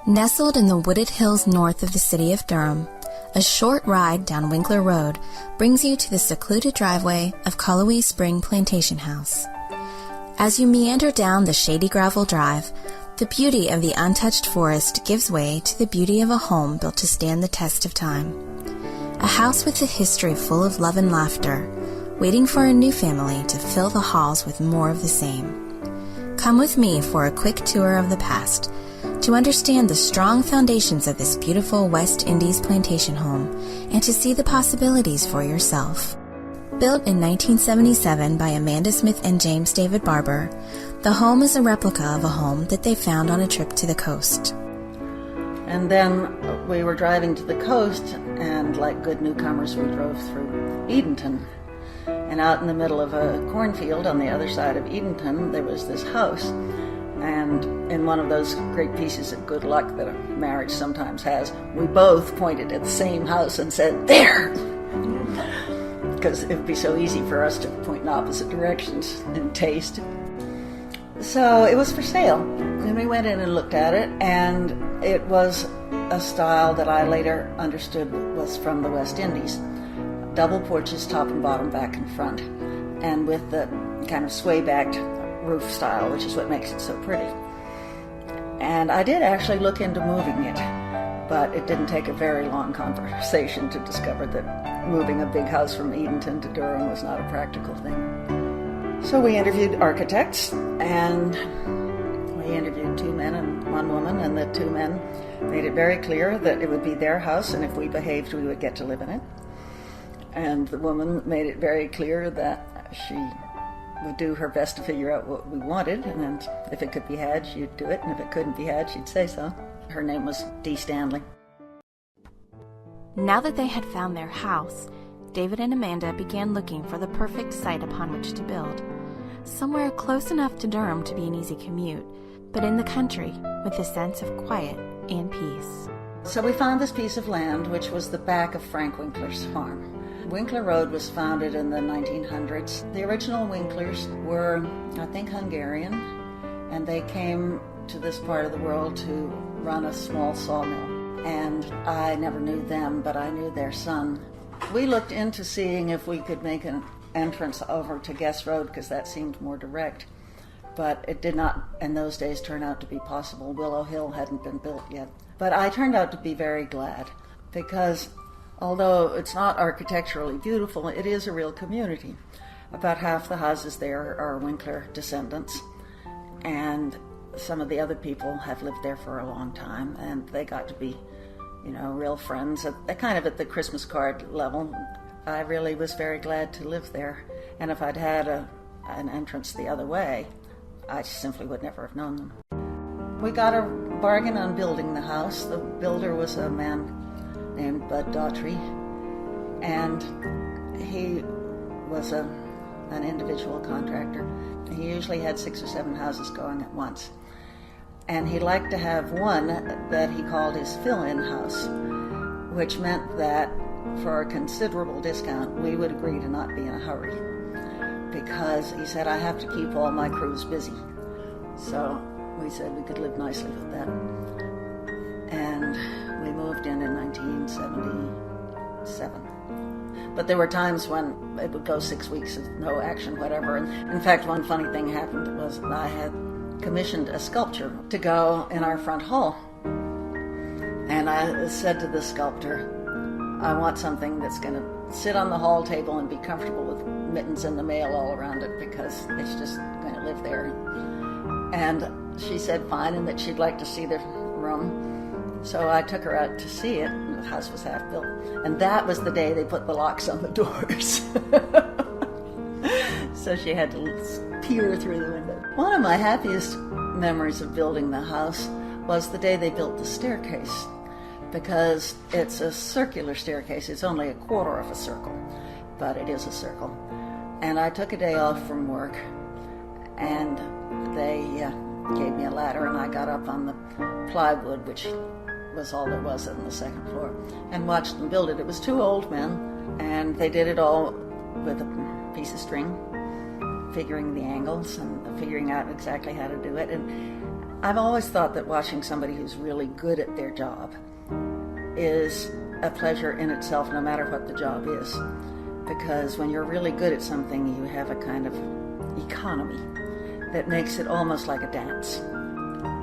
Nestled in the wooded hills north of the city of Durham, a short ride down Winkler Road brings you to the secluded driveway of Cullowhee Spring Plantation House. As you meander down the shady gravel drive, the beauty of the untouched forest gives way to the beauty of a home built to stand the test of time. A house with a history full of love and laughter, waiting for a new family to fill the halls with more of the same. Come with me for a quick tour of the past, to understand the strong foundations of this beautiful West Indies plantation home, and to see the possibilities for yourself. Built in 1977 by Amanda Smith and James David Barber, the home is a replica of a home that they found on a trip to the coast. And then we were driving to the coast, and like good newcomers, we drove through Edenton. And out in the middle of a cornfield on the other side of Edenton, there was this house. And in one of those great pieces of good luck that a marriage sometimes has, we both pointed at the same house and said, "There!" Because it would be so easy for us to point in opposite directions in taste. So it was for sale. And we went in and looked at it, and it was a style that I later understood was from the West Indies. Double porches, top and bottom, back and front, and with the kind of sway-backed roof style, which is what makes it so pretty. And I did actually look into moving it, but it didn't take a very long conversation to discover that moving a big house from Edenton to Durham was not a practical thing. So we interviewed architects, and we interviewed 2 men and 1 woman, and the 2 men made it very clear that it would be their house, and if we behaved, we would get to live in it. And the woman made it very clear that she would do her best to figure out what we wanted, and if it could be had, she'd do it, and if it couldn't be had, she'd say so. Her name was Dee Stanley. Now that they had found their house, David and Amanda began looking for the perfect site upon which to build. Somewhere close enough to Durham to be an easy commute, but in the country with a sense of quiet and peace. So we found this piece of land, which was the back of Frank Winkler's farm. Winkler Road was founded in the 1900s. The original Winklers were, I think, Hungarian, and they came to this part of the world to run a small sawmill. And I never knew them, but I knew their son. We looked into seeing if we could make an entrance over to Guest Road, because that seemed more direct. But it did not, in those days, turn out to be possible. Willow Hill hadn't been built yet. But I turned out to be very glad, because although it's not architecturally beautiful, it is a real community. About half the houses there are Winkler descendants, and some of the other people have lived there for a long time, and they got to be, real friends, kind of at the Christmas card level. I really was very glad to live there, and if I'd had an entrance the other way, I simply would never have known them. We got a bargain on building the house. The builder was a man named Bud Daughtry, and he was an individual contractor. He usually had 6 or 7 houses going at once, and he liked to have one that he called his fill-in house, which meant that for a considerable discount we would agree to not be in a hurry, because he said, "I have to keep all my crews busy." So we said we could live nicely with that, and we moved in 1977. But there were times when it would go 6 weeks of no action, whatever. And in fact, one funny thing happened was I had commissioned a sculpture to go in our front hall. And I said to the sculptor, "I want something that's going to sit on the hall table and be comfortable with mittens and the mail all around it, because it's just going to live there." And she said fine, and that she'd like to see the room. So I took her out to see it, and the house was half built. And that was the day they put the locks on the doors. So she had to peer through the window. One of my happiest memories of building the house was the day they built the staircase, because it's a circular staircase. It's only a quarter of a circle, but it is a circle. And I took a day off from work, and they gave me a ladder, and I got up on the plywood, which was all there was on the second floor, and watched them build it. It was 2 old men, and they did it all with a piece of string, figuring the angles and figuring out exactly how to do it. And I've always thought that watching somebody who's really good at their job is a pleasure in itself, no matter what the job is. Because when you're really good at something, you have a kind of economy that makes it almost like a dance.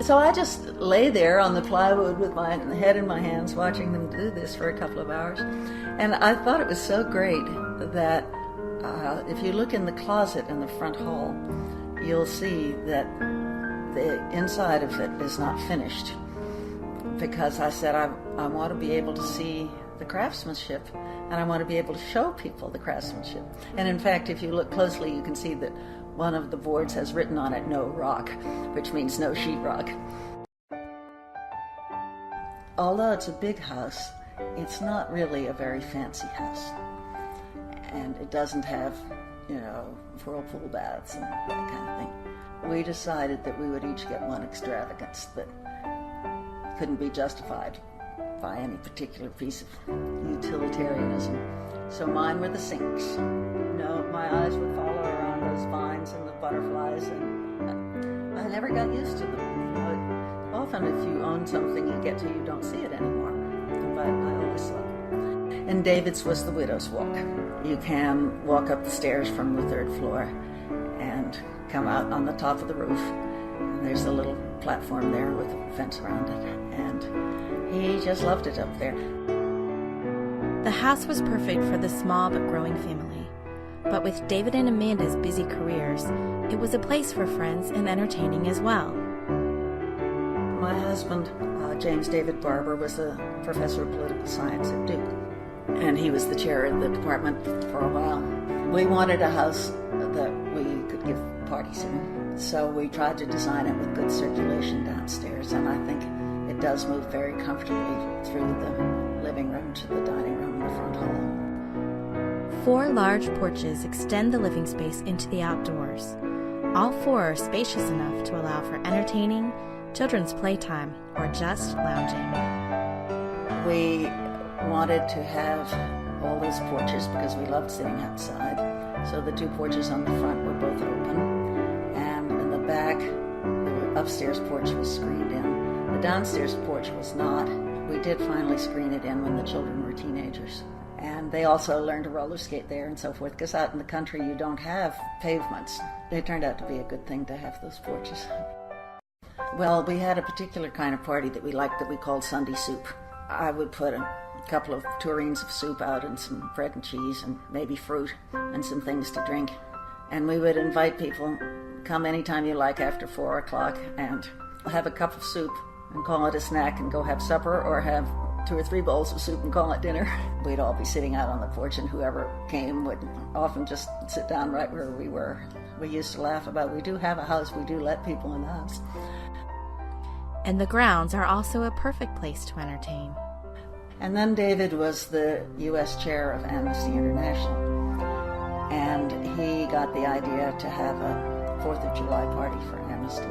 So I just lay there on the plywood with my head in my hands watching them do this for a couple of hours. And I thought it was so great that if you look in the closet in the front hall, you'll see that the inside of it is not finished. Because I said I want to be able to see the craftsmanship, and I want to be able to show people the craftsmanship. And in fact, if you look closely, you can see that one of the boards has written on it, "No rock," which means no sheetrock. Although it's a big house, it's not really a very fancy house. And it doesn't have, whirlpool baths and that kind of thing. We decided that we would each get one extravagance that couldn't be justified by any particular piece of utilitarianism. So mine were the sinks. My eyes would follow around those vines and the butterflies, and I never got used to them. Often if you own something, you get to you don't see it anymore. But I always saw it. And David's was the widow's walk. You can walk up the stairs from the 3rd floor and come out on the top of the roof. And there's a little platform there with a fence around it. And he just loved it up there. The house was perfect for the small but growing family. But with David and Amanda's busy careers, it was a place for friends and entertaining as well. My husband, James David Barber, was a professor of political science at Duke, and he was the chair of the department for a while. We wanted a house that we could give parties in, so we tried to design it with good circulation downstairs, and I think it does move very comfortably through the living room to the dining room and the front hall. 4 large porches extend the living space into the outdoors. All 4 are spacious enough to allow for entertaining, children's playtime, or just lounging. We wanted to have all those porches because we loved sitting outside. So the 2 porches on the front were both open, and in the back, the upstairs porch was screened in. The downstairs porch was not. We did finally screen it in when the children were teenagers. And they also learned to roller skate there and so forth, because out in the country you don't have pavements. It turned out to be a good thing to have those porches. Well, we had a particular kind of party that we liked that we called Sunday soup. I would put a couple of tureens of soup out and some bread and cheese and maybe fruit and some things to drink. And we would invite people, come anytime you like after 4 o'clock and have a cup of soup and call it a snack and go have supper, or have 2 or 3 bowls of soup and call it dinner. We'd all be sitting out on the porch, and whoever came would often just sit down right where we were. We used to laugh about, we do have a house, we do let people in the house. And the grounds are also a perfect place to entertain. And then David was the U.S. chair of Amnesty International, and he got the idea to have a 4th of July party for Amnesty.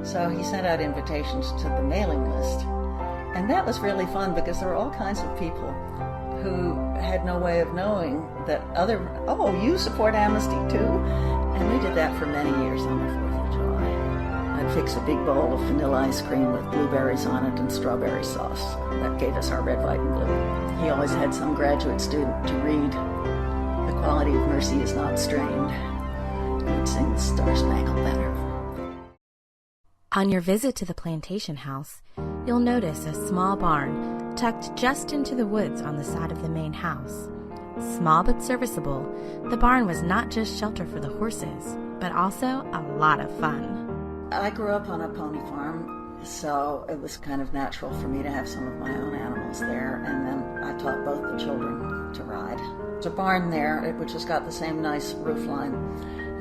So he sent out invitations to the mailing list. And that was really fun because there were all kinds of people who had no way of knowing that you support Amnesty too? And we did that for many years on the 4th of July. I'd fix a big bowl of vanilla ice cream with blueberries on it and strawberry sauce. That gave us our red, white, and blue. He always had some graduate student to read "The Quality of Mercy is Not Strained." He'd sing the Star-Spangled Banner. On your visit to the Plantation House, you'll notice a small barn tucked just into the woods on the side of the main house. Small but serviceable, the barn was not just shelter for the horses, but also a lot of fun. I grew up on a pony farm, so it was kind of natural for me to have some of my own animals there, and then I taught both the children to ride. There's a barn there, which has got the same nice roof line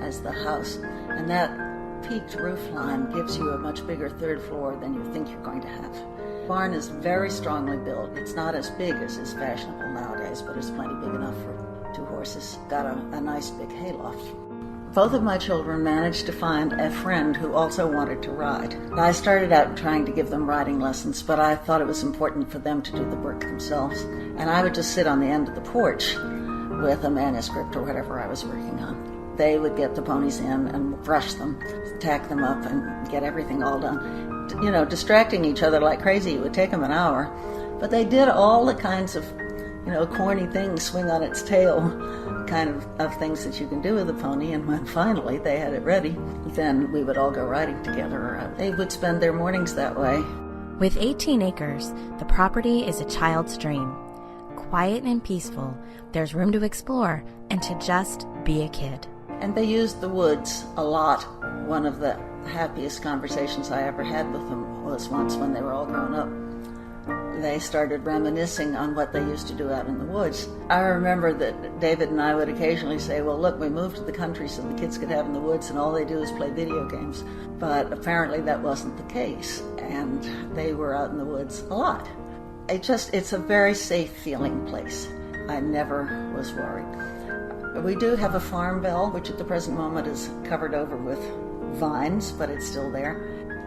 as the house, and that peaked roof line gives you a much bigger 3rd floor than you think you're going to have. The barn is very strongly built. It's not as big as is fashionable nowadays, but it's plenty big enough for 2 horses. Got a nice big hayloft. Both of my children managed to find a friend who also wanted to ride. I started out trying to give them riding lessons, but I thought it was important for them to do the work themselves. And I would just sit on the end of the porch with a manuscript or whatever I was working on. They would get the ponies in and brush them, tack them up, and get everything all done. distracting each other like crazy. It would take them an hour. But they did all the kinds of, corny things, swing on its tail, kind of things that you can do with a pony. And when finally they had it ready, then we would all go riding together. They would spend their mornings that way. With 18 acres, the property is a child's dream. Quiet and peaceful, there's room to explore and to just be a kid. And they used the woods a lot. One of the happiest conversations I ever had with them was once when they were all grown up. They started reminiscing on what they used to do out in the woods. I remember that David and I would occasionally say, well, look, we moved to the country so the kids could have in the woods and all they do is play video games. But apparently that wasn't the case, and they were out in the woods a lot. It's a very safe feeling place. I never was worried. We do have a farm bell, which at the present moment is covered over with vines, but it's still there.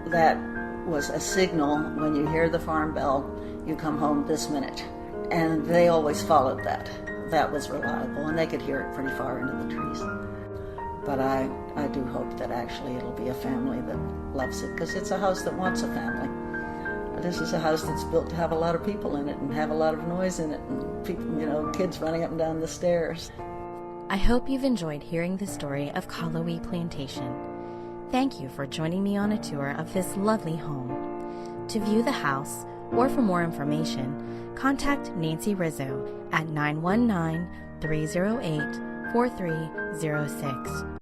That was a signal. When you hear the farm bell, you come home this minute. And they always followed that. That was reliable, and they could hear it pretty far into the trees. But I do hope that actually it'll be a family that loves it, because it's a house that wants a family. This is a house that's built to have a lot of people in it and have a lot of noise in it, and people, kids running up and down the stairs. I hope you've enjoyed hearing the story of Kalawee Plantation. Thank you for joining me on a tour of this lovely home. To view the house or for more information, contact Nancy Rizzo at 919-308-4306